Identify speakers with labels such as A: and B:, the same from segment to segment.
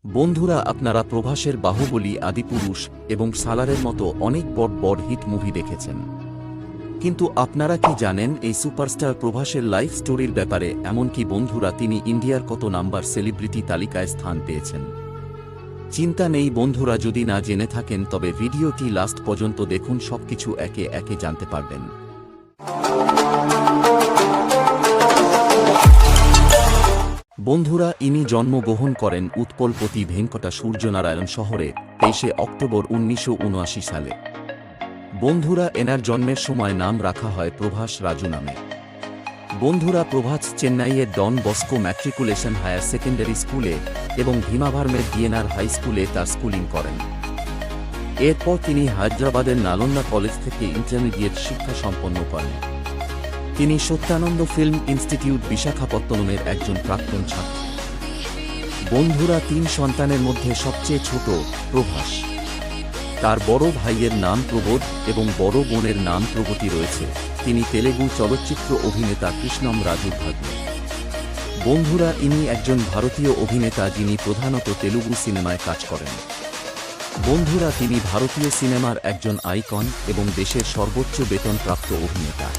A: বন্ধুরা, আপনারা প্রভাসের বাহুবলী, আদিপুরুষ এবং সালারের মতো অনেক বড় বড় হিট মুভি দেখেছেন, কিন্তু আপনারা কি জানেন এই সুপারস্টার প্রভাসের লাইফ স্টোরির ব্যাপারে? এমনকি বন্ধুরা, তিনি ইন্ডিয়ার কত নাম্বার সেলিব্রিটি তালিকায় স্থান পেয়েছেন? চিন্তা নেই বন্ধুরা, যদি না জেনে থাকেন তবে ভিডিওটি লাস্ট পর্যন্ত দেখুন, সবকিছু একে একে জানতে পারবেন। বন্ধুরা, ইনি জন্মগ্রহণ করেন উৎপলপতি ভেঙ্কটা সূর্যনারায়ণ শহরে 23 অক্টোবর 1979 সালে। বন্ধুরা, এনার জন্মের সময় নাম রাখা হয় প্রভাস রাজু নামে। বন্ধুরা, প্রভাস চেন্নাইয়ের Don Bosco matriculation higher secondary স্কুলে এবং ভীমাভারমের ডিএনআর হাই স্কুলে তার স্কুলিং করেন। এরপর তিনি হায়দ্রাবাদের নালন্দা কলেজ থেকে ইন্টারমিডিয়েট শিক্ষা সম্পন্ন করেন। তিনি সত্যানন্দ ফিল্ম ইনস্টিটিউট বিশাখাপত্তনমের একজন প্রাক্তন ছাত্র। বন্ধুরা, 3 সন্তানের মধ্যে সবচেয়ে ছোট প্রভাস। তার বড় ভাইয়ের নাম প্রবোধ এবং বড় বোনের নাম প্রগতি রয়েছে। তিনি তেলেগু চলচ্চিত্র অভিনেতা কৃষ্ণম রাজুর ভাগ্নে। বন্ধুরা, ইনি একজন ভারতীয় অভিনেতা যিনি প্রধানত তেলুগু সিনেমায় কাজ করেন। বন্ধুরা, তিনি ভারতীয় সিনেমার একজন আইকন এবং দেশের সর্বোচ্চ বেতনপ্রাপ্ত অভিনেতা।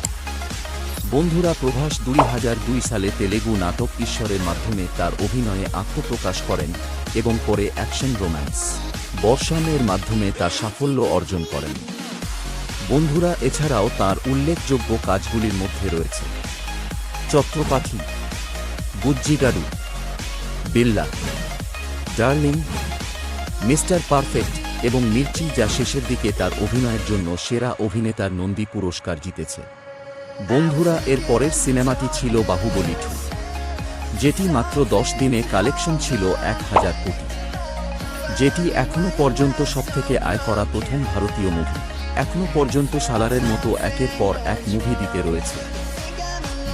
A: বন্ধুরা, প্রভাস 2002 সালে তেলেগু নাটক ঈশ্বরের মাধ্যমে তার অভিনয়ে আত্মপ্রকাশ করেন এবং পরে অ্যাকশন রোম্যান্স বর্ষণের মাধ্যমে তার সাফল্য অর্জন করেন। বন্ধুরা, এছাড়াও তার উল্লেখযোগ্য কাজগুলির মধ্যে রয়েছে চত্রপাথী, বুজ্জিগাড়ু, বিল্লা, ডার্লিং, মিস্টার পারফেক্ট এবং মির্চি, যা শেষের দিকে তার অভিনয়ের জন্য সেরা অভিনেতার নন্দী পুরস্কার জিতেছে। বন্ধুরা, এর পরের সিনেমাটি ছিল বাহুবলী 2, যেটি মাত্র 10 দিনে কালেকশন ছিল 1000 কোটি, যেটি এখনও পর্যন্ত সবথেকে আয় করা প্রথম ভারতীয় মুভি। এখনও পর্যন্ত সালারের মতো একের পর এক মুভি দিতে রয়েছে।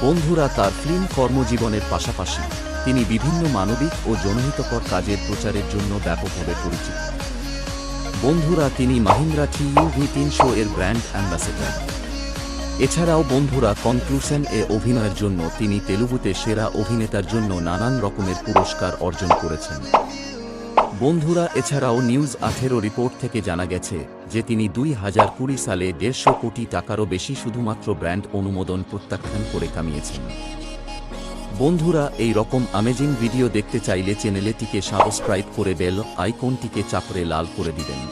A: বন্ধুরা, তার ফিল্ম কর্মজীবনের পাশাপাশি তিনি বিভিন্ন মানবিক ও জনহিতকর কাজের প্রচারের জন্য ব্যাপকভাবে পরিচিত। বন্ধুরা, তিনি মাহিন্দ্রা TUV300 এর ব্র্যান্ড অ্যাম্বাসেডর। এছাড়াও বন্ধুরা, কনক্লুশন এ অভিনয়ের জন্য তিনি তেলুগুতে সেরা অভিনেতার জন্য নানান রকমের পুরস্কার অর্জন করেছেন। বন্ধুরা, এছাড়াও নিউজ 18 রিপোর্ট থেকে জানা গেছে যে তিনি 2020 সালে 150 কোটি টাকারও বেশি শুধুমাত্র ব্র্যান্ড অনুমোদন প্রত্যাখ্যান করে কামিয়েছেন। বন্ধুরা, এই রকম অ্যামেজিং ভিডিও দেখতে চাইলে চ্যানেলটিকে সাবস্ক্রাইব করে বেল আইকনটিকে চাপড়ে লাল করে দিবেন।